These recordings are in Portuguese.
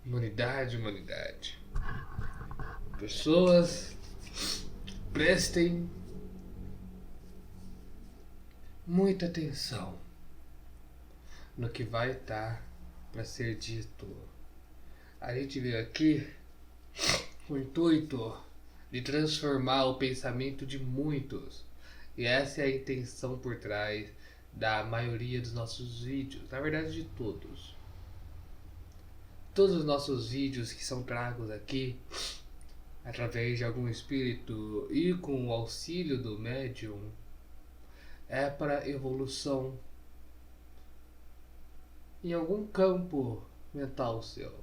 Humanidade, humanidade. Pessoas, prestem muita atenção no que vai estar para ser dito. A gente veio aqui com o intuito de transformar o pensamento de muitos. E essa é a intenção por trás da maioria dos nossos vídeos, na verdade de todos. Todos os nossos vídeos que são tragos aqui, através de algum espírito e com o auxílio do médium, é para evolução em algum campo mental seu,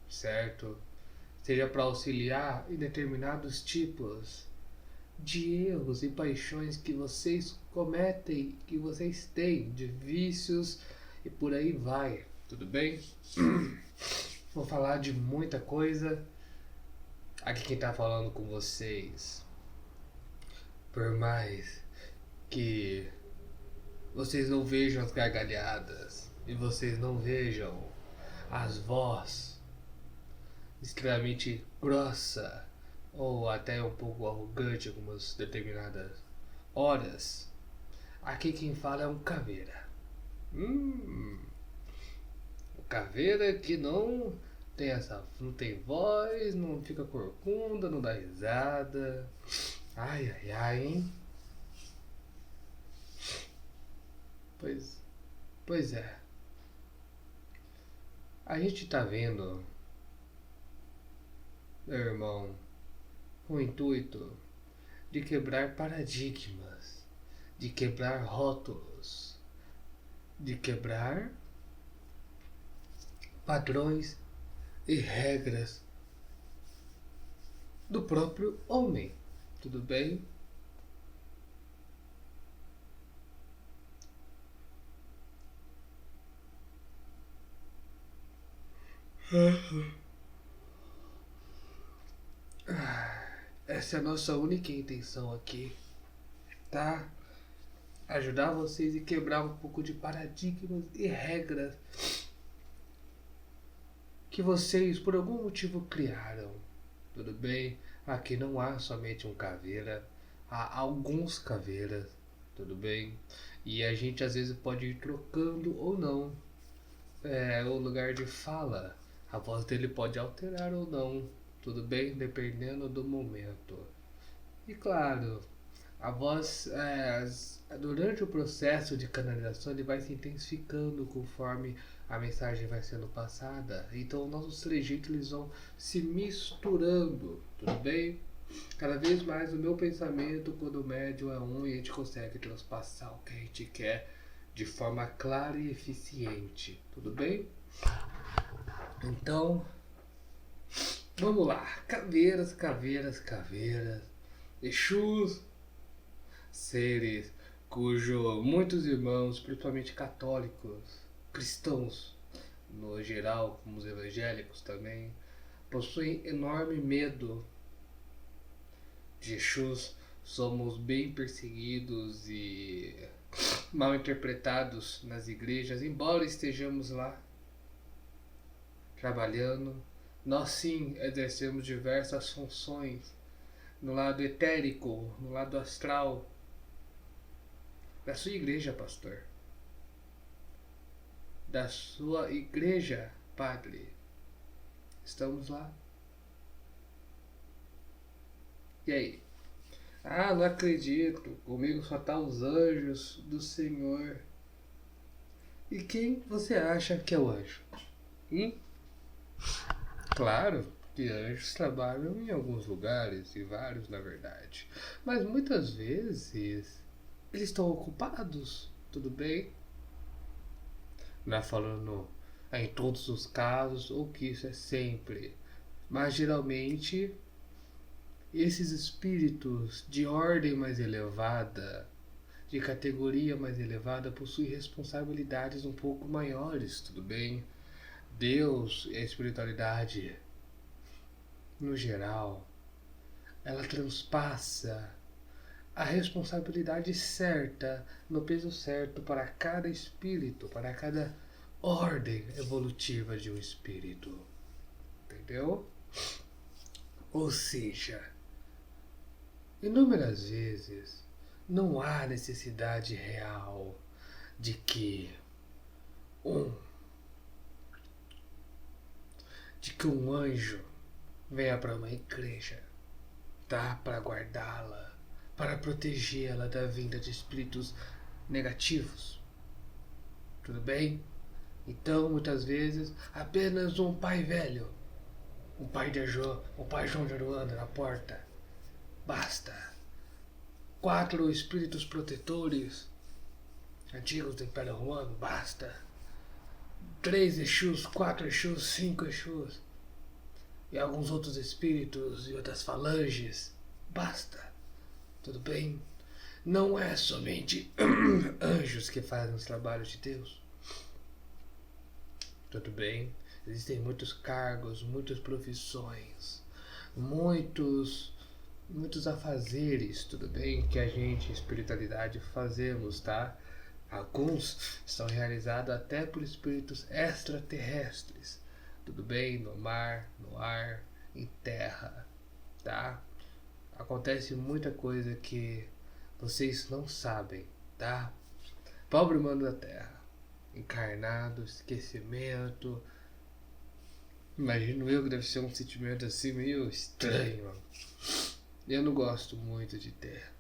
certo? Seja para auxiliar em determinados tipos de erros e paixões que vocês cometem, que vocês têm, de vícios e por aí vai, tudo bem? Vou falar de muita coisa. Aqui quem tá falando com vocês, por mais que vocês não vejam as gargalhadas e vocês não vejam as vozes extremamente grossa ou até um pouco arrogante em algumas determinadas horas, aqui quem fala é um caveira. O caveira que não tem não tem voz, não fica corcunda, não dá risada. Ai, ai, ai, hein? Pois é. A gente tá vendo, meu irmão, com o intuito de quebrar paradigmas, de quebrar rótulos, de quebrar padrões e regras do próprio homem, tudo bem? Essa é a nossa única intenção aqui, tá? Ajudar vocês a quebrar um pouco de paradigmas e regras que vocês por algum motivo criaram, tudo bem? Aqui não há somente um caveira, há alguns caveiras, tudo bem? E a gente às vezes pode ir trocando ou não o lugar de fala. A voz dele pode alterar ou não, tudo bem? Dependendo do momento. E claro, a voz, durante o processo de canalização, ele vai se intensificando conforme a mensagem vai sendo passada. Então, nossos trejeitos eles vão se misturando, tudo bem? Cada vez mais o meu pensamento, quando o médium é um, e a gente consegue transpassar o que a gente quer de forma clara e eficiente, tudo bem? Então, vamos lá. Caveiras, caveiras, caveiras. Exus, seres cujo muitos irmãos, principalmente católicos, cristãos no geral, como os evangélicos também, possuem enorme medo de Exus. Somos bem perseguidos e mal interpretados nas igrejas, embora estejamos lá trabalhando. Nós sim exercemos diversas funções no lado etérico, no lado astral da sua igreja, pastor. Da sua igreja, padre. Estamos lá. E aí? Ah, não acredito. Comigo só tá os anjos do Senhor. E quem você acha que é o anjo? Claro que anjos trabalham em alguns lugares, e vários na verdade. Mas muitas vezes eles estão ocupados, tudo bem? Não é falando em todos os casos ou que isso é sempre. Mas geralmente esses espíritos de ordem mais elevada, de categoria mais elevada, possuem responsabilidades um pouco maiores, tudo bem? Deus e a espiritualidade, no geral, ela transpassa a responsabilidade certa, no peso certo para cada espírito, para cada ordem evolutiva de um espírito. Entendeu? Ou seja, inúmeras vezes não há necessidade real de que um anjo venha para uma igreja, tá? Para guardá-la, para protegê-la da vinda de espíritos negativos. Tudo bem? Então, muitas vezes, apenas um pai velho, o pai João de Aruanda na porta, basta. 4 espíritos protetores antigos do Império Romano, basta. 3 Exus, 4 Exus, 5 Exus e alguns outros espíritos e outras falanges, basta. Tudo bem? Não é somente anjos que fazem os trabalhos de Deus. Tudo bem? Existem muitos cargos, muitas profissões, muitos afazeres, tudo bem? Que a gente, espiritualidade, fazemos, tá? Alguns são realizados até por espíritos extraterrestres, tudo bem? No mar, no ar, em terra, tá? Acontece muita coisa que vocês não sabem, tá? Pobre mano da terra, encarnado, esquecimento. Imagino eu que deve ser um sentimento assim meio estranho, mano. Eu não gosto muito de terra.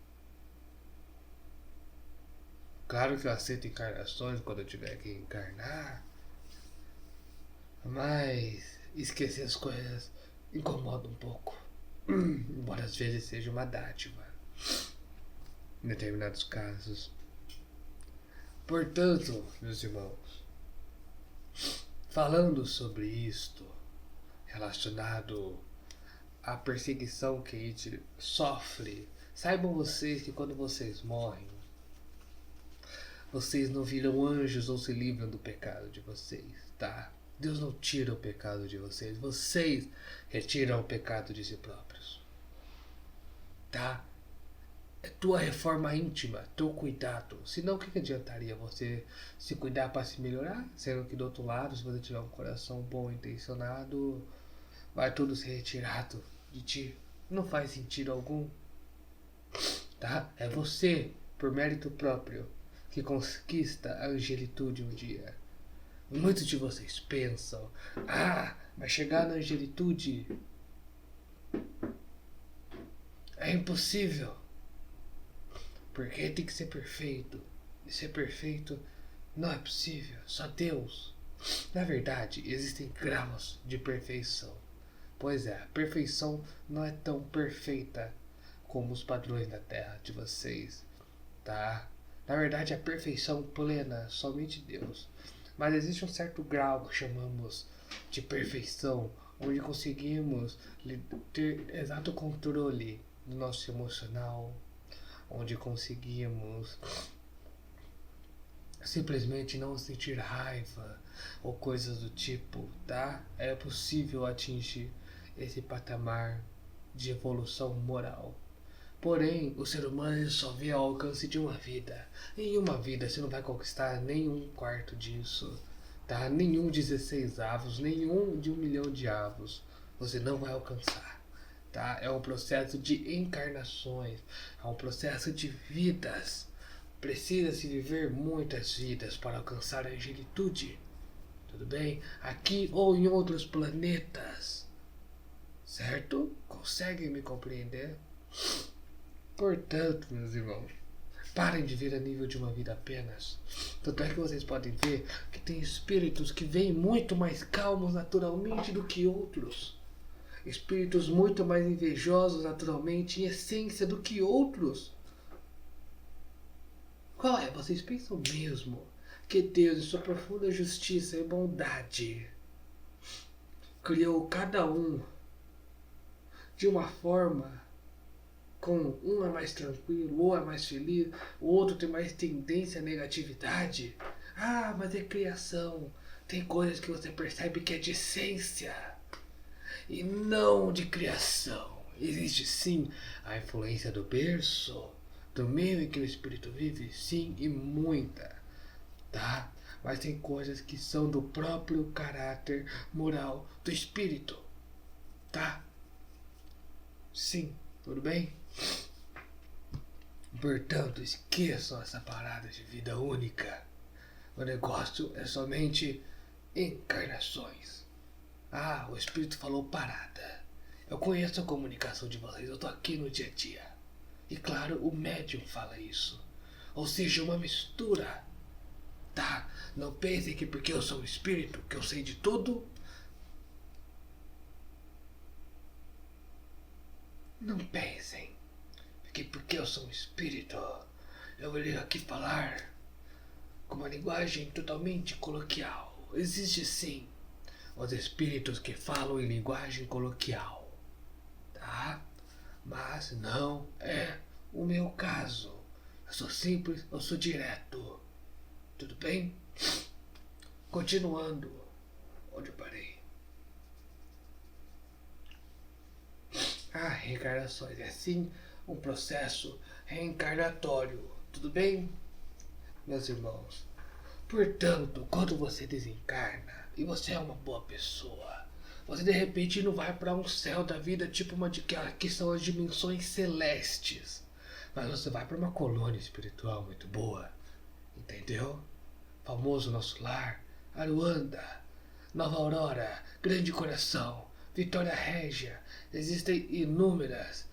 Claro que eu aceito encarnações quando eu tiver que encarnar, mas esquecer as coisas incomoda um pouco. Embora às vezes seja uma dádiva em determinados casos. Portanto, meus irmãos, falando sobre isto, relacionado à perseguição que a gente sofre, saibam vocês que quando vocês morrem, vocês não viram anjos ou se livram do pecado de vocês, tá? Deus não tira o pecado de vocês, vocês retiram o pecado de si próprios, tá? É tua reforma íntima, teu cuidado. Senão, o que adiantaria você se cuidar para se melhorar? Sendo que do outro lado, se você tiver um coração bom intencionado, vai tudo ser retirado de ti. Não faz sentido algum, tá? É você, por mérito próprio, que conquista a angelitude um dia. Muitos de vocês pensam, mas chegar na angelitude é impossível, porque tem que ser perfeito. E ser perfeito não é possível, só Deus. Na verdade, existem graus de perfeição. Pois é, a perfeição não é tão perfeita como os padrões da terra de vocês, tá? Na verdade, a perfeição plena, somente Deus. Mas existe um certo grau que chamamos de perfeição, onde conseguimos ter exato controle do nosso emocional, onde conseguimos simplesmente não sentir raiva ou coisas do tipo, tá? É possível atingir esse patamar de evolução moral. Porém, o ser humano só vê ao alcance de uma vida. Em uma vida você não vai conquistar nem 1/4 disso, tá? Nenhum 16 avos, nenhum de 1 milhão de avos você não vai alcançar, tá? É um processo de encarnações, é um processo de vidas. Precisa-se viver muitas vidas para alcançar a angelitude, tudo bem? Aqui ou em outros planetas, certo? Conseguem me compreender? Portanto, meus irmãos, parem de vir a nível de uma vida apenas. Tanto é que vocês podem ver que tem espíritos que vêm muito mais calmos naturalmente do que outros. Espíritos muito mais invejosos naturalmente, em essência, do que outros. Qual é? Vocês pensam mesmo que Deus, em sua profunda justiça e bondade, criou cada um de uma forma, com um é mais tranquilo, ou é mais feliz, o outro tem mais tendência à negatividade? Mas é criação. Tem coisas que você percebe que é de essência e não de criação. Existe sim a influência do berço, do meio em que o espírito vive? Sim, e muita, tá? Mas tem coisas que são do próprio caráter moral do espírito, tá? Sim, tudo bem? Portanto, esqueçam essa parada de vida única. O negócio é somente encarnações. Ah, o espírito falou parada. Eu conheço a comunicação de vocês, eu tô aqui no dia a dia. E claro, o médium fala isso. Ou seja, uma mistura. Tá? Não pensem que porque eu sou um espírito, que eu sei de tudo. Não pensem que porque eu sou um espírito, eu venho aqui falar com uma linguagem totalmente coloquial. Existe sim os espíritos que falam em linguagem coloquial, tá? Mas não é o meu caso. Eu sou simples, eu sou direto. Tudo bem? Continuando onde eu parei. Reencarnações é sim um processo reencarnatório. Tudo bem, meus irmãos? Portanto, quando você desencarna e você é uma boa pessoa, você de repente não vai para um céu da vida tipo uma de que são as dimensões celestes, mas você vai para uma colônia espiritual muito boa, entendeu? Famoso Nosso Lar, Aruanda, Nova Aurora, Grande Coração, Vitória Régia. Existem inúmeras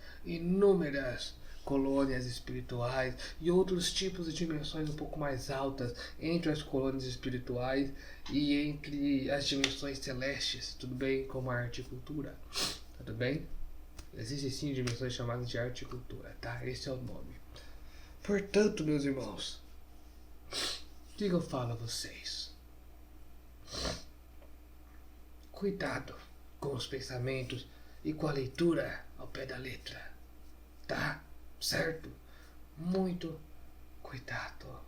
colônias espirituais e outros tipos de dimensões um pouco mais altas entre as colônias espirituais e entre as dimensões celestes, tudo bem? Como a arte e cultura, tudo bem? Existem sim dimensões chamadas de arte e cultura, tá? Esse é o nome. Portanto, meus irmãos, o que eu falo a vocês? Cuidado com os pensamentos e com a leitura ao pé da letra, tá? Certo? Muito cuidado.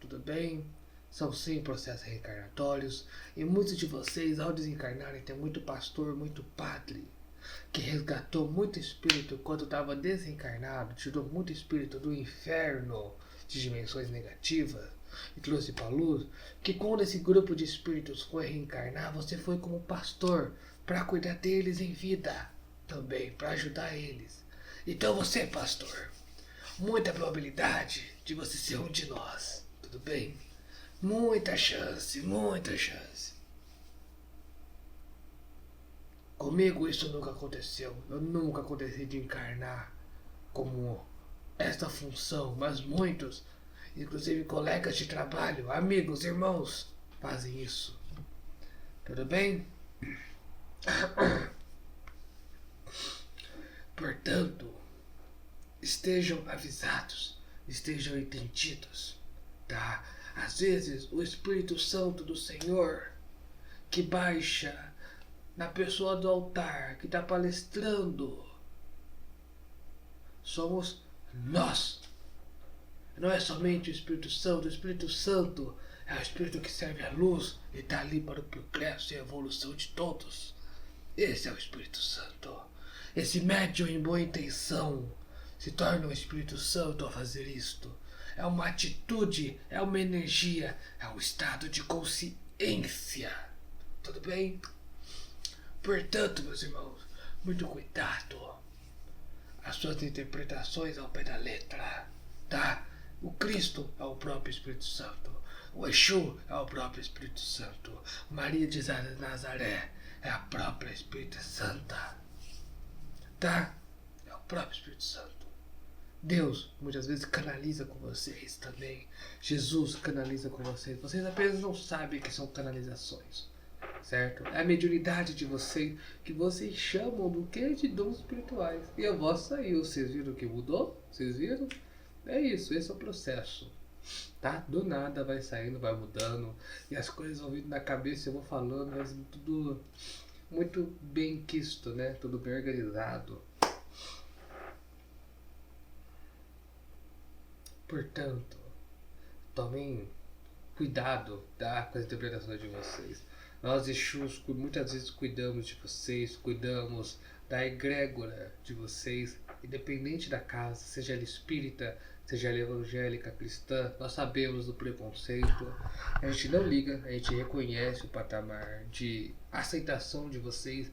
Tudo bem? São sim processos reencarnatórios e muitos de vocês, ao desencarnarem, tem muito pastor, muito padre que resgatou muito espírito quando estava desencarnado, tirou muito espírito do inferno de dimensões negativas e trouxe para a luz, que quando esse grupo de espíritos foi reencarnar, você foi como pastor para cuidar deles em vida, também para ajudar eles. Então você, pastor, muita probabilidade de você ser um de nós, tudo bem? Muita chance, muita chance. Comigo isso nunca aconteceu. Eu nunca aconteci de encarnar como esta função, mas muitos, inclusive colegas de trabalho, amigos, irmãos, fazem isso. Tudo bem? Portanto, estejam avisados, estejam entendidos, tá? Às vezes o Espírito Santo do Senhor que baixa na pessoa do altar que está palestrando somos nós. Não é somente o Espírito Santo é o Espírito que serve à luz e está ali para o progresso e a evolução de todos. Esse é o Espírito Santo. Esse médium em boa intenção se torna o Espírito Santo a fazer isto. É uma atitude, é uma energia, é um estado de consciência. Tudo bem? Portanto, meus irmãos, muito cuidado. As suas interpretações ao pé da letra, tá? O Cristo é o próprio Espírito Santo. O Exu é o próprio Espírito Santo. Maria de Nazaré é a própria Espírita Santa. Tá? É o próprio Espírito Santo. Deus muitas vezes canaliza com vocês também. Jesus canaliza com vocês. Vocês apenas não sabem que são canalizações. Certo? É a mediunidade de vocês que vocês chamam do que? De dons espirituais. E a voz saiu. Vocês viram que mudou? Vocês viram? É isso, esse é o processo. Tá? Do nada vai saindo, vai mudando. E as coisas vão vindo na cabeça, eu vou falando, mas tudo muito bem quisto, né? Tudo bem organizado. Portanto, tomem cuidado, tá? Com as interpretações de vocês. Nós, Exus, muitas vezes cuidamos de vocês, cuidamos da egrégora de vocês, Independente da casa, seja ela espírita, seja ela evangélica, cristã, nós sabemos do preconceito. A gente não liga, a gente reconhece o patamar de aceitação de vocês,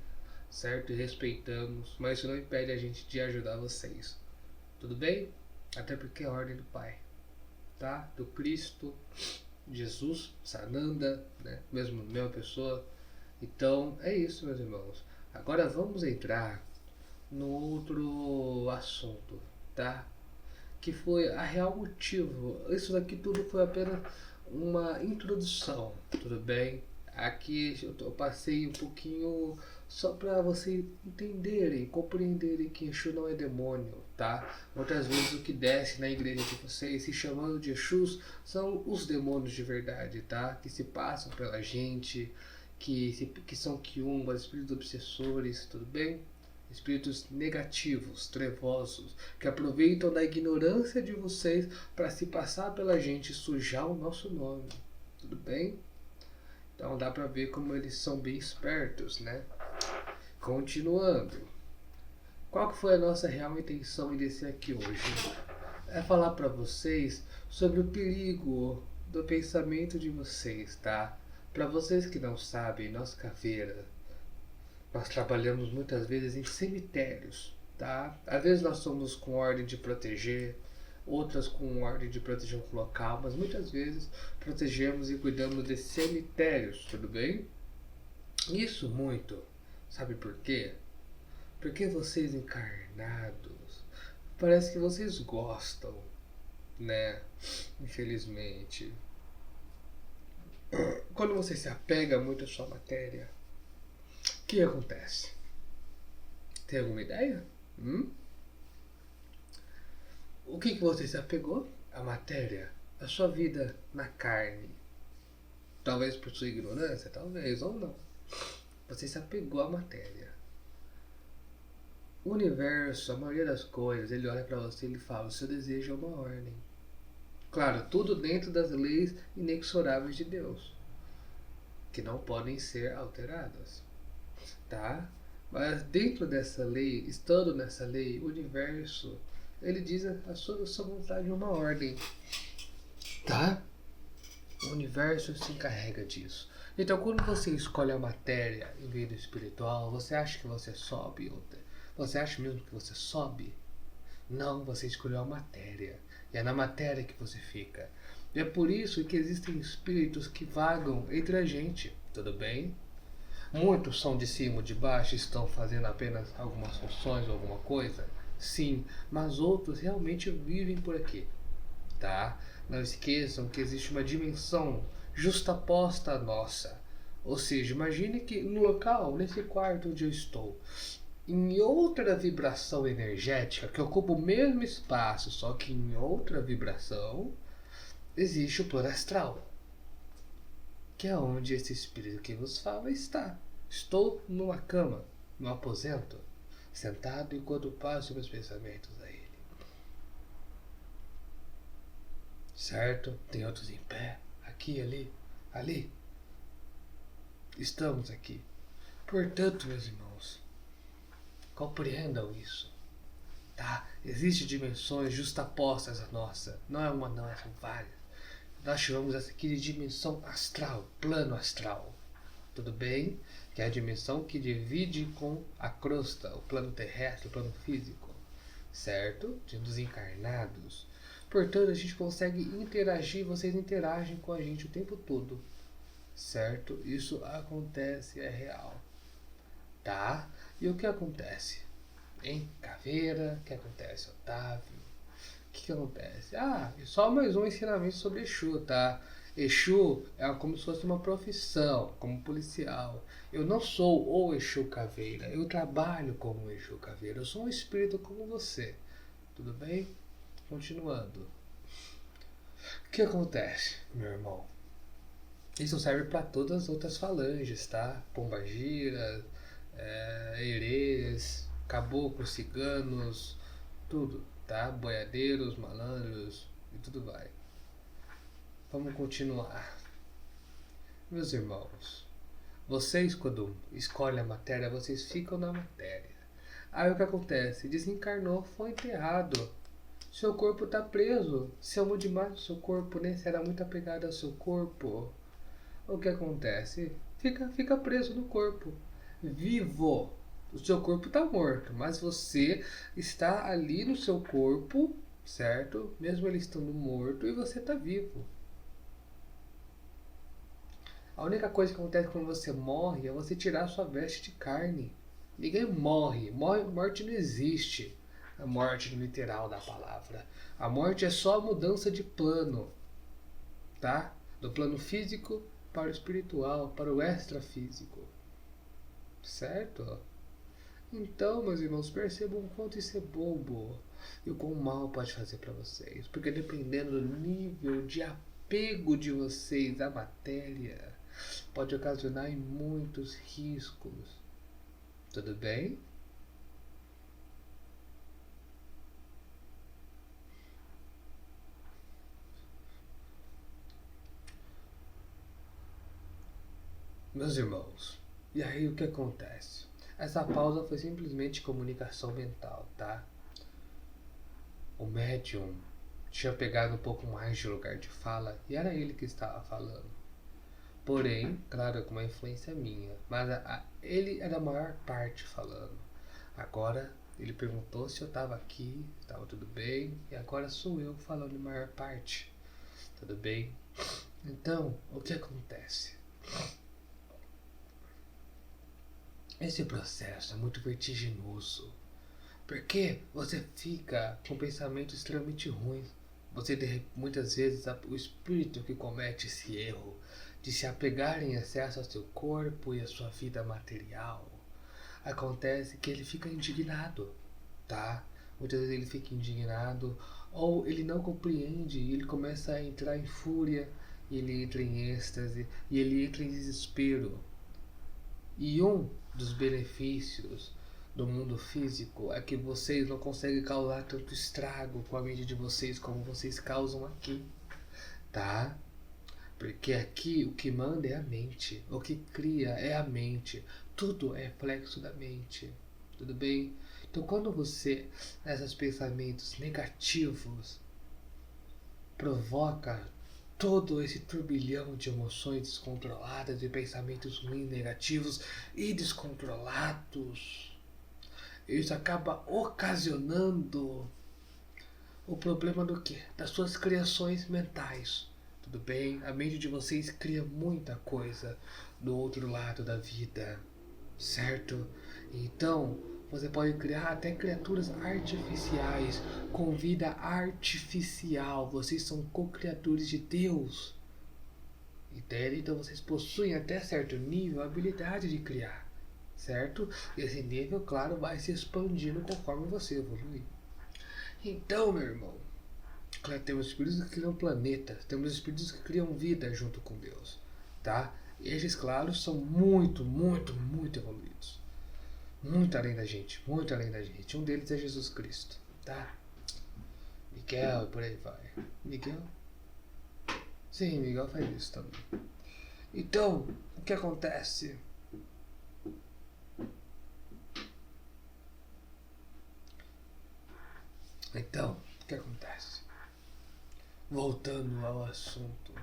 certo? E respeitamos, mas isso não impede a gente de ajudar vocês. Tudo bem? Até porque é a ordem do Pai, tá? Do Cristo, Jesus, Sananda, né? Mesma pessoa. Então é isso, meus irmãos. Agora vamos entrar no outro assunto, tá? Que foi a real motivo. Isso daqui tudo foi apenas uma introdução, tudo bem? Aqui eu passei um pouquinho só para vocês entenderem, compreenderem que Exu não é demônio, tá? Muitas vezes o que desce na igreja de vocês, se chamando de Exus, são os demônios de verdade, tá? Que se passam pela gente, que são quiumbas, espíritos obsessores, tudo bem? Espíritos negativos, trevosos, que aproveitam da ignorância de vocês para se passar pela gente e sujar o nosso nome. Tudo bem? Então dá para ver como eles são bem espertos, né? Continuando. Qual que foi a nossa real intenção em descer aqui hoje? É falar para vocês sobre o perigo do pensamento de vocês, tá? Para vocês que não sabem, nós caveira, nós trabalhamos muitas vezes em cemitérios, tá? Às vezes nós somos com ordem de proteger, outras com ordem de proteger um local, mas muitas vezes protegemos e cuidamos de cemitérios, tudo bem? Isso muito, sabe por quê? Porque vocês encarnados, parece que vocês gostam, né? Infelizmente. Quando você se apega muito à sua matéria, o que acontece? Tem alguma ideia? O que você se apegou? A matéria, a sua vida na carne. Talvez por sua ignorância, talvez, ou não. Você se apegou à matéria. O universo, a maioria das coisas, ele olha para você e ele fala: o seu desejo é uma ordem. Claro, tudo dentro das leis inexoráveis de Deus, que não podem ser alteradas, tá? Mas dentro dessa lei, estando nessa lei, o universo, ele diz a sua vontade é uma ordem, tá? O universo se encarrega disso. Então, quando você escolhe a matéria em vez do espiritual, você acha que você sobe? Você acha mesmo que você sobe? Não, você escolheu a matéria. E é na matéria que você fica. E é por isso que existem espíritos que vagam entre a gente, tudo bem? Muitos são de cima ou de baixo, estão fazendo apenas algumas funções ou alguma coisa? Sim, mas outros realmente vivem por aqui, tá? Não esqueçam que existe uma dimensão justaposta à nossa. Ou seja, imagine que no local, nesse quarto onde eu estou, em outra vibração energética, que ocupa o mesmo espaço, só que em outra vibração, existe o plano astral, que é onde esse espírito que vos fala está. Estou numa cama, no aposento, sentado enquanto passo meus pensamentos a ele. Certo? Tem outros em pé, aqui, ali, ali. Estamos aqui. Portanto, meus irmãos, compreendam isso, tá? Existem dimensões justapostas à nossa. Não é uma, não, são várias. Nós chamamos essa aqui de dimensão astral, plano astral. Tudo bem? Que é a dimensão que divide com a crosta, o plano terrestre, o plano físico. Certo? Dos encarnados. Portanto, a gente consegue interagir, vocês interagem com a gente o tempo todo. Certo? Isso acontece, é real. Tá? E o que acontece? Hein? Caveira, o que acontece, Otávio? O que acontece? Ah, só mais um ensinamento sobre Exu, tá? Exu é como se fosse uma profissão, como policial. Eu não sou o Exu Caveira, eu trabalho como um Exu Caveira. Eu sou um espírito como você. Tudo bem? Continuando. O que acontece, meu irmão? Isso serve para todas as outras falanges, tá? Pombagira, herês, caboclos, ciganos, tudo, tá? Boiadeiros, malandros e tudo vai. Vamos continuar. Meus irmãos, vocês quando escolhem a matéria, vocês ficam na matéria. Aí o que acontece? Desencarnou, foi enterrado. Seu corpo tá preso. Se amou demais o seu corpo, né? Se era muito apegado ao seu corpo. O que acontece? Fica preso no corpo. Vivo. O seu corpo está morto, mas você está ali no seu corpo, certo? Mesmo ele estando morto, e você está vivo. A única coisa que acontece quando você morre é você tirar a sua veste de carne. Ninguém morre. Morte não existe. A morte no literal da palavra. A morte é só a mudança de plano, tá? Do plano físico para o espiritual, para o extrafísico. Certo? Então, meus irmãos, percebam o quanto isso é bobo e o quão mal pode fazer para vocês. Porque dependendo do nível de apego de vocês à matéria, pode ocasionar muitos riscos. Tudo bem? Meus irmãos, e aí o que acontece? Essa pausa foi simplesmente comunicação mental, tá? O médium tinha pegado um pouco mais de lugar de fala e era ele que estava falando. Porém, claro, com uma influência minha, mas ele era a maior parte falando. Agora ele perguntou se eu estava aqui, estava tudo bem, e agora sou eu falando a maior parte. Tudo bem? Então, o que acontece? Esse processo é muito vertiginoso, porque você fica com pensamentos extremamente ruins. Muitas vezes, o espírito que comete esse erro de se apegar em excesso ao seu corpo e à sua vida material, acontece que ele fica indignado, tá? Muitas vezes ele fica indignado, ou ele não compreende, e ele começa a entrar em fúria, e ele entra em êxtase, e ele entra em desespero. E um dos benefícios do mundo físico é que vocês não conseguem causar tanto estrago com a mente de vocês como vocês causam aqui, tá? Porque aqui o que manda é a mente, o que cria é a mente, tudo é reflexo da mente, tudo bem? Então quando você, esses pensamentos negativos, provoca todo esse turbilhão de emoções descontroladas, de pensamentos ruins, negativos e descontrolados, isso acaba ocasionando o problema do quê? Das suas criações mentais. Tudo bem? A mente de vocês cria muita coisa do outro lado da vida, certo? Então, você pode criar até criaturas artificiais, com vida artificial. Vocês são co-criadores de Deus. Entende? Então vocês possuem até certo nível a habilidade de criar, certo? E esse nível, claro, vai se expandindo conforme você evoluir. Então, meu irmão, claro, temos espíritos que criam planetas, temos espíritos que criam vida junto com Deus, tá? Esses, claro, são muito, muito, muito evoluídos. Muito além da gente, muito além da gente. Um deles é Jesus Cristo, tá? Miguel, por aí vai. Miguel? Sim, Miguel faz isso também. Então, o que acontece? Então, o que acontece? Voltando ao assunto.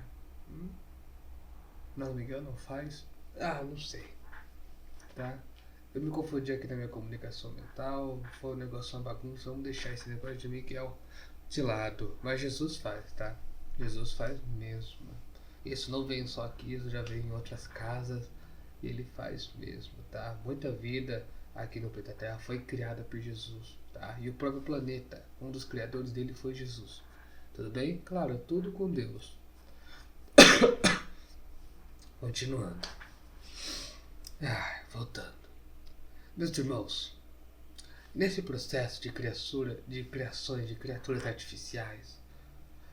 Não, Miguel não faz? Ah, não sei. Tá? Eu me confundi aqui na minha comunicação mental. Foi um negócio, uma bagunça. Vamos deixar esse negócio de Miguel de lado. Mas Jesus faz, tá? Jesus faz mesmo. Isso não vem só aqui, isso já vem em outras casas. E ele faz mesmo, tá? Muita vida aqui no planeta Terra foi criada por Jesus, tá? E o próprio planeta, um dos criadores dele foi Jesus. Tudo bem? Claro, tudo com Deus. Continuando. Voltando. Meus irmãos, nesse processo de criações de criaturas artificiais,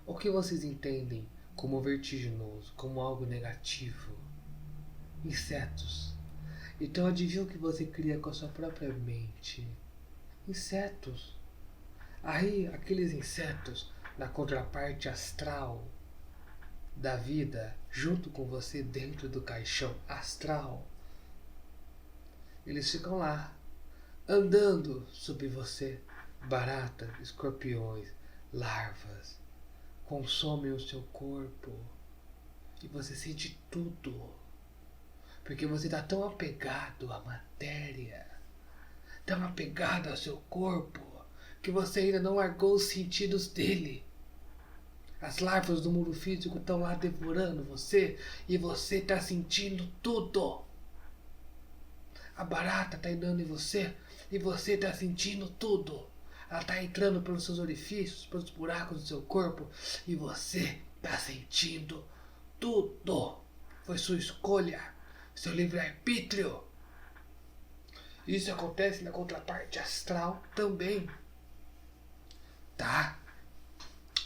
o que vocês entendem como vertiginoso, como algo negativo? Insetos. Então adivinha o que você cria com a sua própria mente? Insetos. Aí, aqueles insetos, na contraparte astral da vida, junto com você dentro do caixão astral, eles ficam lá, andando sobre você. Baratas, escorpiões, larvas consomem o seu corpo e você sente tudo. Porque você está tão apegado à matéria, tão apegado ao seu corpo, que você ainda não largou os sentidos dele. As larvas do mundo físico estão lá devorando você e você está sentindo tudo. A barata está entrando em você e você está sentindo tudo. Ela está entrando pelos seus orifícios, pelos buracos do seu corpo e você está sentindo tudo. Foi sua escolha, seu livre-arbítrio. Isso acontece na contraparte astral também. Tá?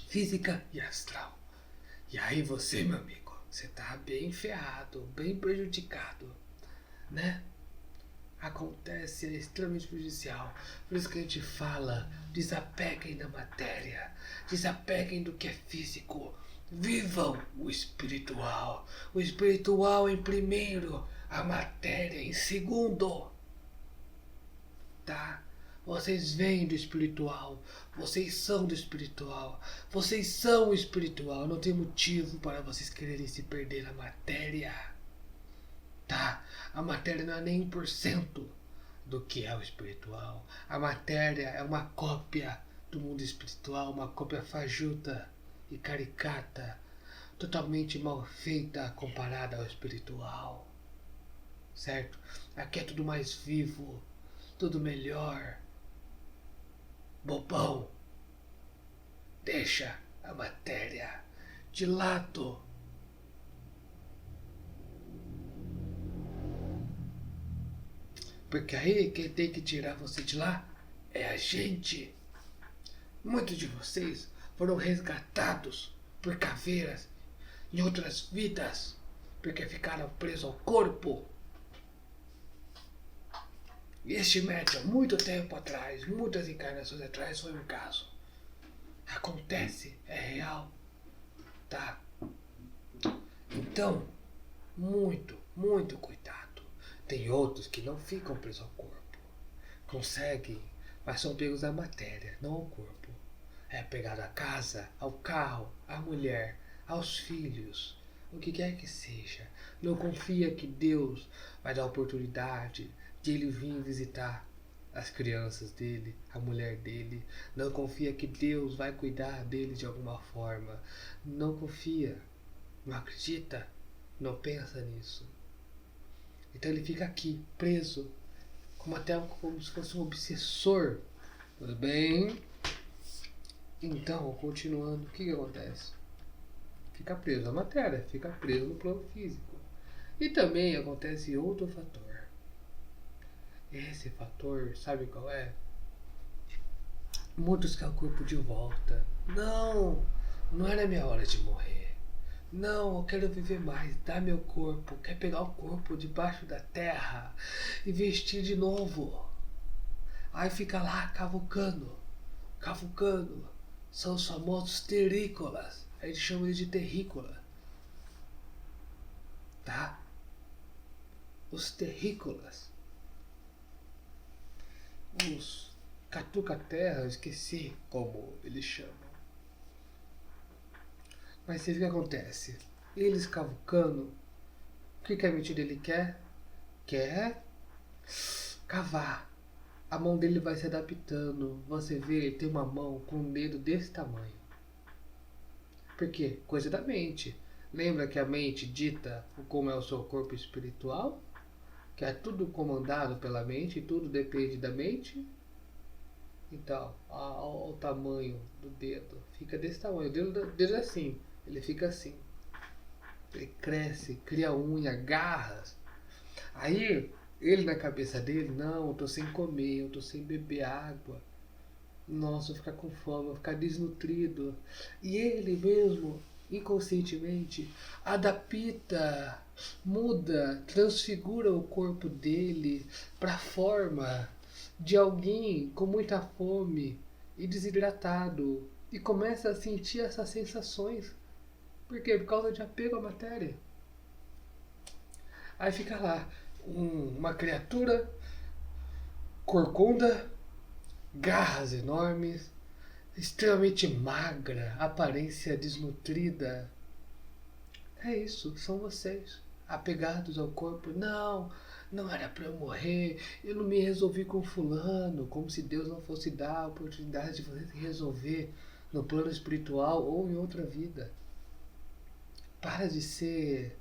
Física e astral. E aí você, meu amigo, você tá bem ferrado, bem prejudicado, né? Acontece, é extremamente prejudicial. Por isso que a gente fala, desapeguem da matéria, desapeguem do que é físico, vivam o espiritual. O espiritual em primeiro, a matéria em segundo. Tá? Vocês vêm do espiritual, vocês são do espiritual, vocês são o espiritual, não tem motivo para vocês quererem se perder na matéria. Tá? A matéria não é nem 1% do que é o espiritual. A matéria é uma cópia do mundo espiritual, uma cópia fajuta e caricata, totalmente mal feita comparada ao espiritual. Certo? Aqui é tudo mais vivo, tudo melhor. Bobão, deixa a matéria de lado. Porque aí quem tem que tirar você de lá é a gente. Muitos de vocês foram resgatados por caveiras em outras vidas, porque ficaram presos ao corpo. E este médium, muito tempo atrás, muitas encarnações atrás, foi um caso. Acontece, é real, tá? Então, muito cuidado. Tem outros que não ficam presos ao corpo. Conseguem, mas são pegos à matéria, não ao corpo. É pegado à casa, ao carro, à mulher, aos filhos, o que quer que seja. Não confia que Deus vai dar oportunidade de ele vir visitar as crianças dele, a mulher dele. Não confia que Deus vai cuidar dele de alguma forma. Não confia, não acredita, não pensa nisso. Então ele fica aqui, preso, como se fosse um obsessor. Tudo bem? Então, continuando, o que acontece? Fica preso à matéria, fica preso no plano físico. E também acontece outro fator. Esse fator, sabe qual é? Muitos querem o corpo de volta. Não era minha hora de morrer. Não, eu quero viver mais. Dá meu corpo. Quer pegar o corpo debaixo da terra e vestir de novo. Aí fica lá cavucando. São os famosos terrícolas. A gente chama eles de terrícola. Tá? Os terrícolas. Os catuca-terra, eu esqueci como eles chamam. Mas o que acontece? Eles cavucando, o que a mente dele quer? Quer cavar. A mão dele vai se adaptando. Você vê, ele tem uma mão com um dedo desse tamanho. Por quê? Coisa da mente. Lembra que a mente dita como é o seu corpo espiritual? Que é tudo comandado pela mente, tudo depende da mente. Então, o tamanho do dedo fica desse tamanho. O dedo é assim, ele fica assim. Ele cresce, cria unha, garras. Aí, ele na cabeça dele, não, eu tô sem comer, eu tô sem beber água. Nossa, eu vou ficar com fome, eu vou ficar desnutrido. E ele mesmo, inconscientemente, adapta, muda, transfigura o corpo dele para a forma de alguém com muita fome e desidratado. E começa a sentir essas sensações. Por quê? Por causa de apego à matéria. Aí fica lá, uma criatura corcunda, garras enormes, extremamente magra, aparência desnutrida. É isso, são vocês, apegados ao corpo. Não, não era para eu morrer, eu não me resolvi com fulano, como se Deus não fosse dar a oportunidade de você se resolver no plano espiritual ou em outra vida. Para de ser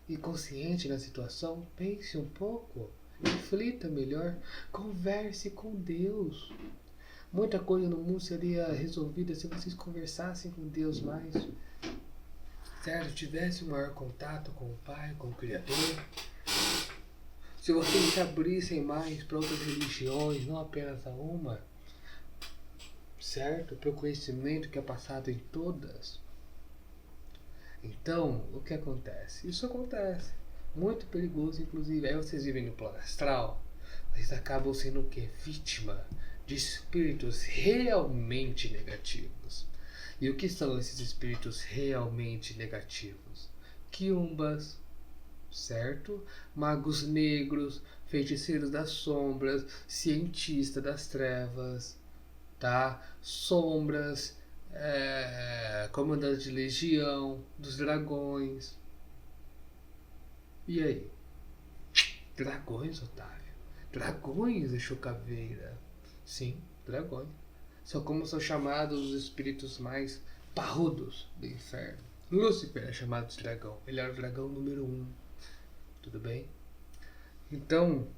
inconsciente na situação, pense um pouco, reflita melhor, converse com Deus. Muita coisa no mundo seria resolvida se vocês conversassem com Deus mais. Certo? Tivesse um maior contato com o Pai, com o Criador. Se vocês se abrissem mais para outras religiões, não apenas a uma, certo? Para o conhecimento que é passado em todas. Então, o que acontece? Isso acontece. Muito perigoso, inclusive. Aí vocês vivem no plano astral, vocês acabam sendo o quê? Vítima de espíritos realmente negativos. E o que são esses espíritos realmente negativos? Quiumbas, certo? Magos negros, feiticeiros das sombras, cientistas das trevas, tá? Sombras, comandantes de legião, dos dragões. E aí? Dragões, Otávio? Dragões, Exu Caveira? Sim, dragões. São como são chamados os espíritos mais parrudos do inferno. Lúcifer é chamado de dragão. Ele era o dragão número 1. Tudo bem? Então,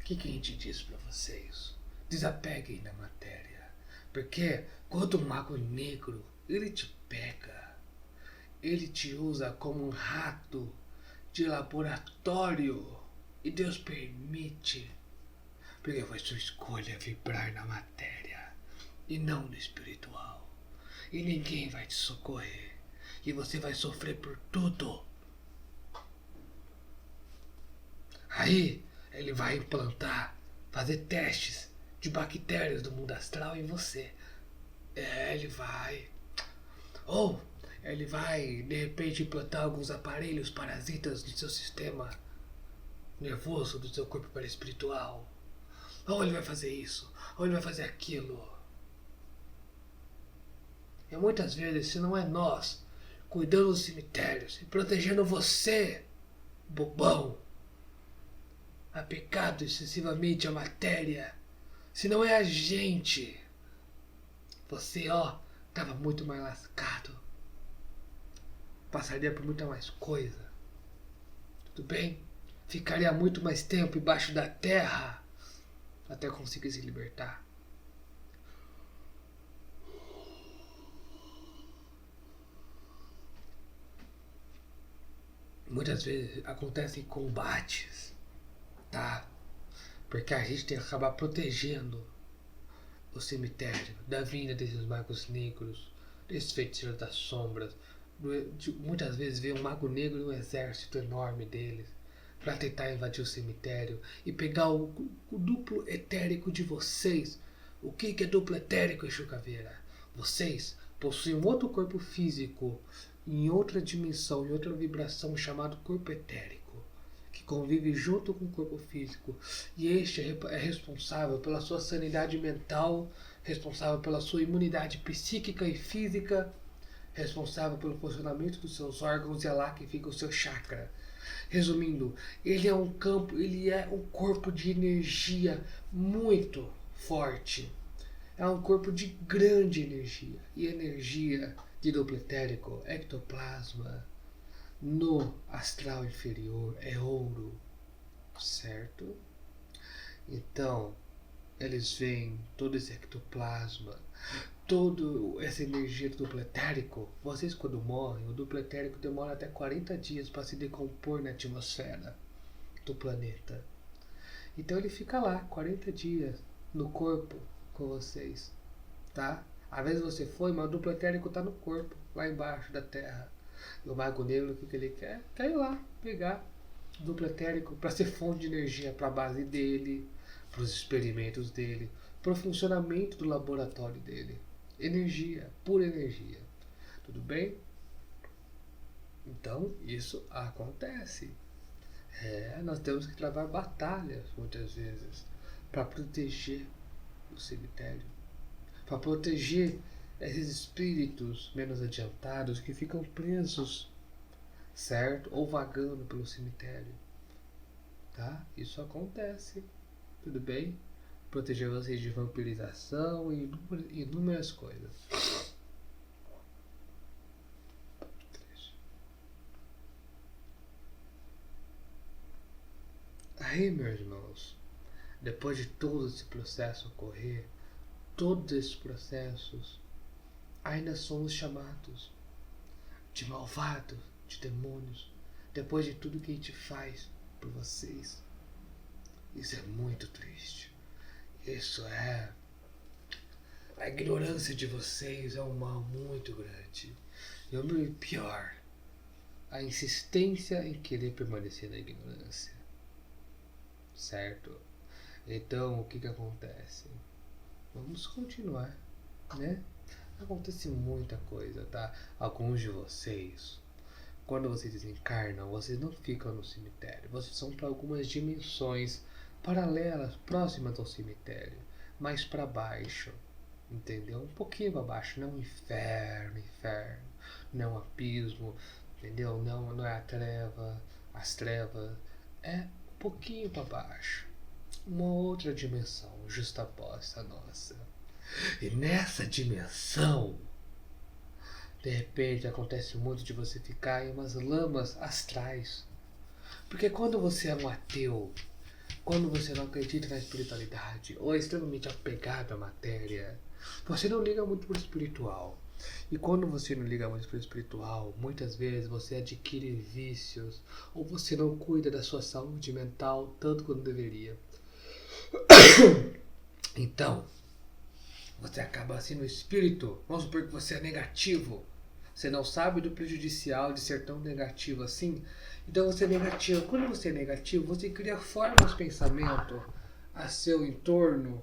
o que a gente diz para vocês? Desapeguem da matéria. Porque quando o mago negro, ele te pega, ele te usa como um rato de laboratório. E Deus permite. Porque foi sua escolha vibrar na matéria e não no espiritual. E ninguém vai te socorrer. E você vai sofrer por tudo. Aí ele vai implantar, fazer testes de bactérias do mundo astral em você. Ele vai. Ou ele vai, de repente, implantar alguns aparelhos parasitas no seu sistema nervoso, do seu corpo perispiritual. Ou ele vai fazer isso, ou ele vai fazer aquilo. E muitas vezes, se não é nós cuidando dos cemitérios e protegendo você, bobão, apegado excessivamente à matéria, se não é a gente, você, tava muito mais lascado. Passaria por muita mais coisa. Tudo bem? Ficaria muito mais tempo embaixo da terra até conseguir se libertar. Muitas vezes acontecem combates, tá? Porque a gente tem que acabar protegendo o cemitério da vinda desses magos negros, desses feiticeiros das sombras. Muitas vezes vem um mago negro e um exército enorme deles para tentar invadir o cemitério e pegar o duplo etérico de vocês. O que é duplo etérico, Exu Caveira? Vocês possuem um outro corpo físico em outra dimensão, em outra vibração, chamado corpo etérico, que convive junto com o corpo físico. E este é responsável pela sua sanidade mental, responsável pela sua imunidade psíquica e física, responsável pelo funcionamento dos seus órgãos, e é lá que fica o seu chakra. Resumindo, ele é um corpo de energia muito forte. É um corpo de grande energia. E energia de duplo etérico, ectoplasma, no astral inferior é ouro, certo? Então, eles veem todo esse ectoplasma, toda essa energia do duplo etérico. Vocês, quando morrem, o duplo etérico demora até 40 dias para se decompor na atmosfera do planeta. Então ele fica lá 40 dias no corpo com vocês, tá? Às vezes você foi, mas o duplo etérico está no corpo, lá embaixo da terra. E o mago negro, o que ele quer? Quer ir lá pegar o duplo etérico para ser fonte de energia para a base dele, para os experimentos dele, para o funcionamento do laboratório dele. Energia, pura energia. Tudo bem? Então, isso acontece. Nós temos que travar batalhas muitas vezes para proteger o cemitério, para proteger esses espíritos menos adiantados que ficam presos, certo? Ou vagando pelo cemitério, tá? Isso acontece, tudo bem? Proteger vocês de vampirização e inúmeras coisas. Aí, meus irmãos, depois de todo esse processo ocorrer, todos esses processos, ainda somos chamados de malvados, de demônios, depois de tudo que a gente faz por vocês. Isso é muito triste. Isso é... A ignorância de vocês é um mal muito grande. E o pior, a insistência em querer permanecer na ignorância. Certo? Então, o que acontece? Vamos continuar, né? Acontece muita coisa, tá? Alguns de vocês, quando vocês desencarnam, vocês não ficam no cemitério. Vocês são para algumas dimensões paralelas, próximas ao cemitério, mais para baixo, entendeu? Um pouquinho para baixo, não inferno, não abismo, entendeu? Não é a treva, as trevas, é um pouquinho para baixo, uma outra dimensão justaposta à nossa. E nessa dimensão, de repente acontece muito de você ficar em umas lamas astrais. Porque quando você é um ateu, quando você não acredita na espiritualidade, ou é extremamente apegado à matéria, você não liga muito pro espiritual. E quando você não liga muito pro espiritual, muitas vezes você adquire vícios, ou você não cuida da sua saúde mental tanto quanto deveria. Então, você acaba sendo espírito. Vamos supor que você é negativo. Você não sabe do prejudicial de ser tão negativo assim. Então você é negativo. Quando você é negativo, você cria formas de pensamento a seu entorno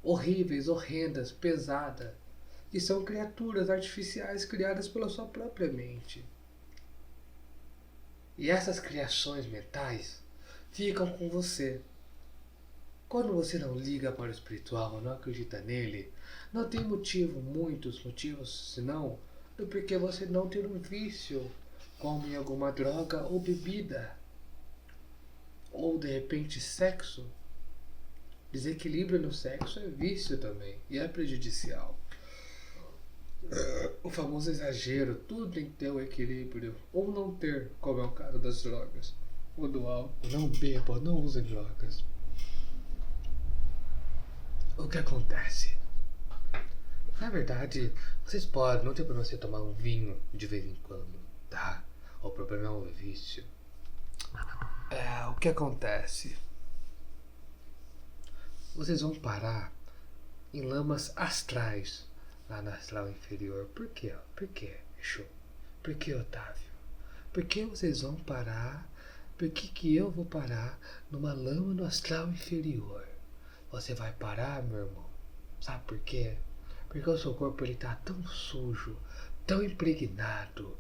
horríveis, horrendas, pesadas. Que são criaturas artificiais criadas pela sua própria mente. E essas criações mentais ficam com você. Quando você não liga para o espiritual, não acredita nele, não tem motivo, muitos motivos, senão do porquê você não ter um vício, como em alguma droga ou bebida, ou de repente sexo. Desequilíbrio no sexo é vício também e é prejudicial. O famoso exagero, tudo tem que ter um equilíbrio, ou não ter, como é o caso das drogas, ou do álcool. Não beba, não use drogas. O que acontece? Na verdade, vocês podem, não tem problema você tomar um vinho de vez em quando, tá? O problema é o vício. O que acontece? Vocês vão parar em lamas astrais lá na astral inferior. Por quê? Por quê, Exu? Por que, Otávio? Por que vocês vão parar? Por que eu vou parar numa lama no astral inferior? Você vai parar, meu irmão? Sabe por quê? Porque o seu corpo ele tá tão sujo, tão impregnado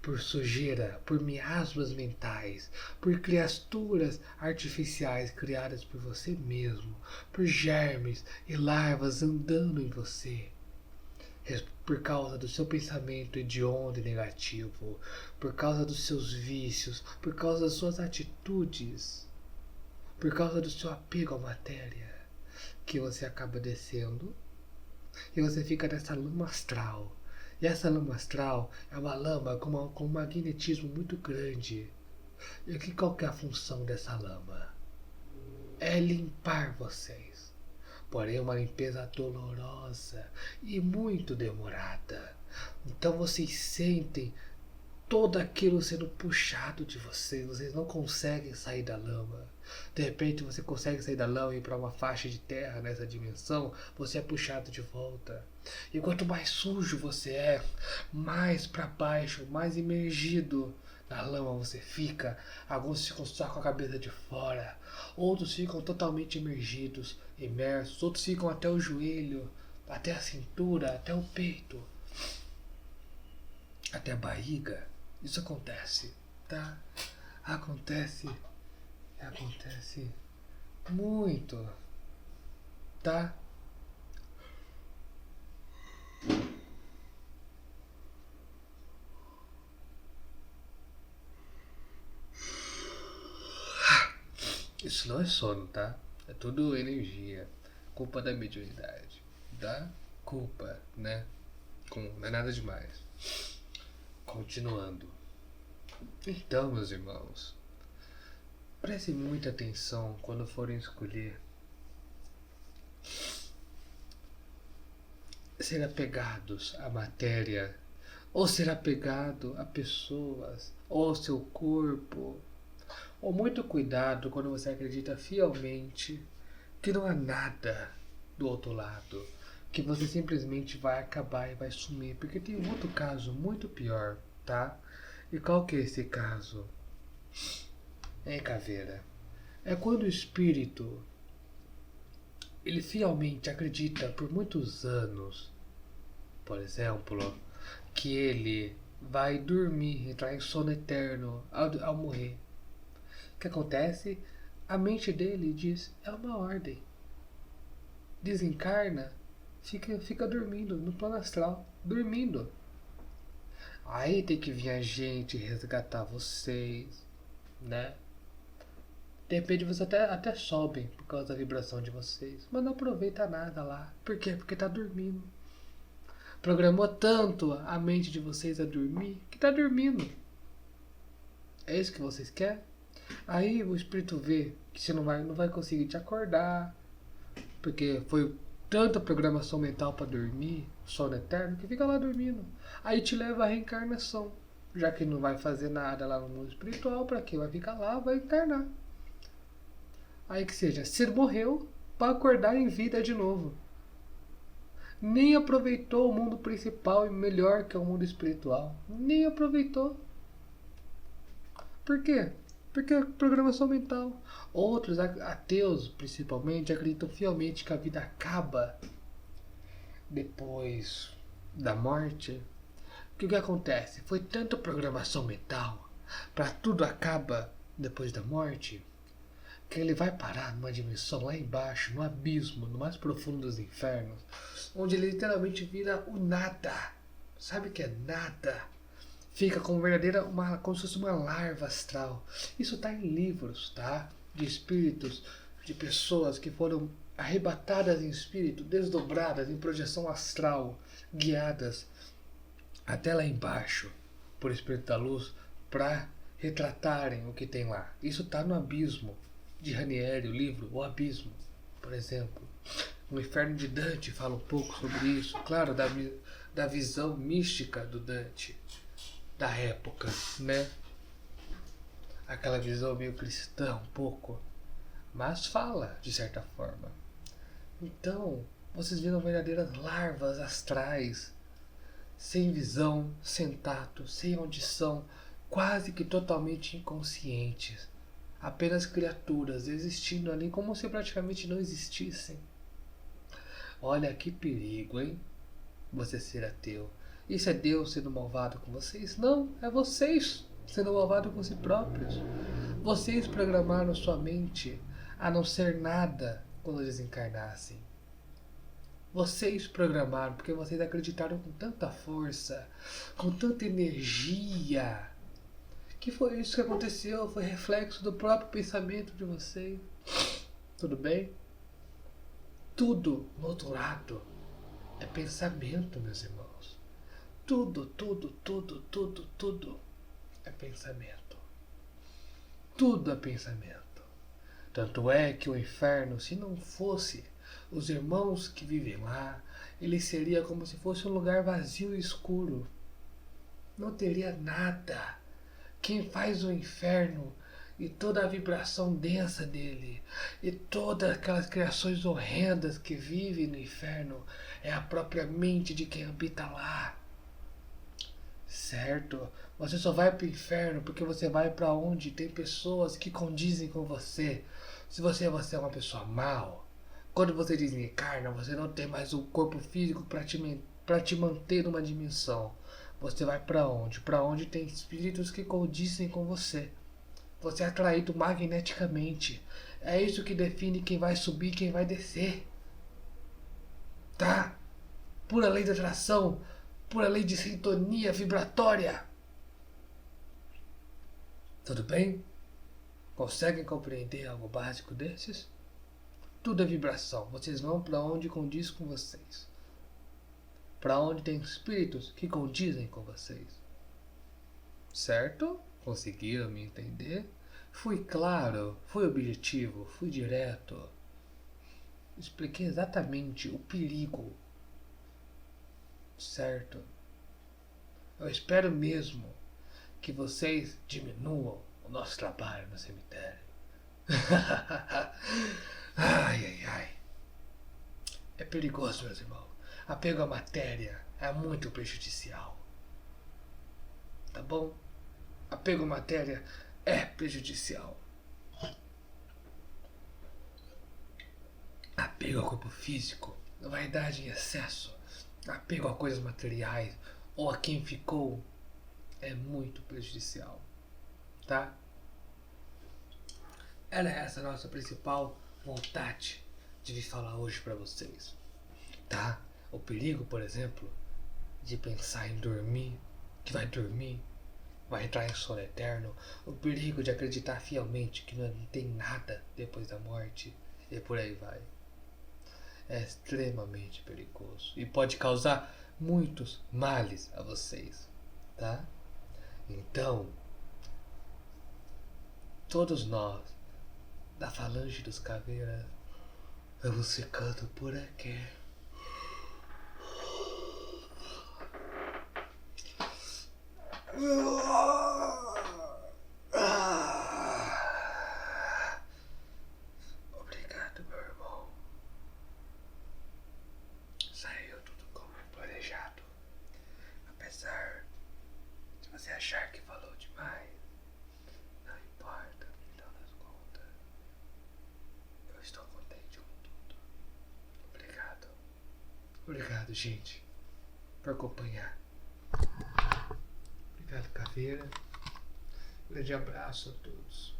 por sujeira, por miasmas mentais, por criaturas artificiais criadas por você mesmo, por germes e larvas andando em você, por causa do seu pensamento hediondo e negativo, por causa dos seus vícios, por causa das suas atitudes, por causa do seu apego à matéria, que você acaba descendo e você fica nessa lama astral. E essa lama astral é uma lama com um magnetismo muito grande. E qual que é a função dessa lama? É limpar vocês. Porém, uma limpeza dolorosa e muito demorada. Então vocês sentem todo aquilo sendo puxado de vocês. Vocês não conseguem sair da lama. De repente você consegue sair da lama e ir para uma faixa de terra nessa dimensão, você é puxado de volta. E quanto mais sujo você é, mais para baixo, mais imergido na lama você fica. Alguns ficam só com a cabeça de fora, outros ficam totalmente imergidos, imersos, outros ficam até o joelho, até a cintura, até o peito, até a barriga. Isso acontece, tá? Acontece Acontece muito, tá? Isso não é sono, tá? É tudo energia. Culpa da mediunidade. Da culpa, né? Não é nada demais. Continuando. Então, meus irmãos, prestem muita atenção quando forem escolher ser apegados à matéria, ou ser apegado a pessoas, ou ao seu corpo. Ou muito cuidado quando você acredita fielmente que não há nada do outro lado, que você simplesmente vai acabar e vai sumir, porque tem um outro caso muito pior, tá? E qual que é esse caso? É, caveira. É quando o espírito ele fielmente acredita por muitos anos, por exemplo, que ele vai dormir, entrar em sono eterno ao morrer. O que acontece? A mente dele diz, é uma ordem. Desencarna, fica dormindo no plano astral, dormindo. Aí tem que vir a gente resgatar vocês, né? De repente vocês até sobem por causa da vibração de vocês, mas não aproveita nada lá. Por quê? Porque tá dormindo. Programou tanto a mente de vocês a dormir que tá dormindo. É isso que vocês querem? Aí o espírito vê que você não vai conseguir te acordar, porque foi tanta programação mental para dormir, sono eterno, que fica lá dormindo. Aí te leva à reencarnação, já que não vai fazer nada lá no mundo espiritual, para quê? Vai ficar lá, vai encarnar. Aí que seja, você morreu para acordar em vida de novo. Nem aproveitou o mundo principal e melhor que é o mundo espiritual. Nem aproveitou. Por quê? Porque é programação mental. Outros ateus, principalmente, acreditam fielmente que a vida acaba depois da morte. O que acontece? Foi tanta programação mental para tudo acaba depois da morte que ele vai parar numa dimensão lá embaixo, no abismo, no mais profundo dos infernos, onde ele literalmente vira o nada. Sabe o que é nada? Fica como verdadeira, como se fosse uma larva astral. Isso está em livros, tá? De espíritos, de pessoas que foram arrebatadas em espírito, desdobradas em projeção astral, guiadas até lá embaixo por espírito da luz para retratarem o que tem lá. Isso está no Abismo de Ranieri, o livro O Abismo, por exemplo. O Inferno de Dante fala um pouco sobre isso, claro, da visão mística do Dante da época, né? Aquela visão meio cristã um pouco, mas fala de certa forma. Então, vocês viram verdadeiras larvas astrais, sem visão, sem tato, sem audição, quase que totalmente inconscientes, apenas criaturas existindo ali como se praticamente não existissem. Olha que perigo, hein? Você ser ateu. Isso é Deus sendo malvado com vocês? Não, é vocês sendo malvados com si próprios. Vocês programaram sua mente a não ser nada quando desencarnassem. Vocês programaram porque vocês acreditaram com tanta força, com tanta energia, que foi isso que aconteceu, foi reflexo do próprio pensamento de vocês. Tudo bem? Tudo no outro lado é pensamento, meus irmãos. Tudo é pensamento. Tudo é pensamento. Tanto é que o inferno, se não fosse os irmãos que vivem lá, ele seria como se fosse um lugar vazio e escuro. Não teria nada. Quem faz o inferno e toda a vibração densa dele e todas aquelas criações horrendas que vivem no inferno é a própria mente de quem habita lá. Certo? Você só vai para o inferno porque você vai para onde tem pessoas que condizem com você. Se você é uma pessoa mal, quando você desencarna, você não tem mais um corpo físico para te manter numa dimensão. Você vai para onde? Para onde tem espíritos que condizem com você. Você é atraído magneticamente. É isso que define quem vai subir e quem vai descer. Tá? Pura lei da atração. Pura lei de sintonia vibratória. Tudo bem? Conseguem compreender algo básico desses? Tudo é vibração. Vocês vão para onde condiz com vocês. Para onde tem espíritos que condizem com vocês. Certo? Conseguiram me entender? Fui claro, fui objetivo, fui direto. Expliquei exatamente o perigo. Certo? Eu espero mesmo que vocês diminuam o nosso trabalho no cemitério. Ai, ai, ai. É perigoso, meus irmãos. Apego à matéria é muito prejudicial. Tá bom? Apego à matéria é prejudicial. Apego ao corpo físico, vaidade em excesso, apego a coisas materiais ou a quem ficou é muito prejudicial. Tá? Era essa a nossa principal vontade de vir falar hoje pra vocês. Tá? O perigo, por exemplo, de pensar em dormir, que vai dormir, vai entrar em sono eterno. O perigo de acreditar fielmente que não tem nada depois da morte. E por aí vai. É extremamente perigoso. E pode causar muitos males a vocês. Tá? Então, todos nós, da Falange dos Caveiras, vamos ficando por aqui. Obrigado, meu irmão. Saiu tudo como planejado. Apesar de você achar que falou demais, não importa, no final das contas. Eu estou contente com tudo. Obrigado. Obrigado, gente, por acompanhar. Obrigado, Caveira. Grande abraço a todos.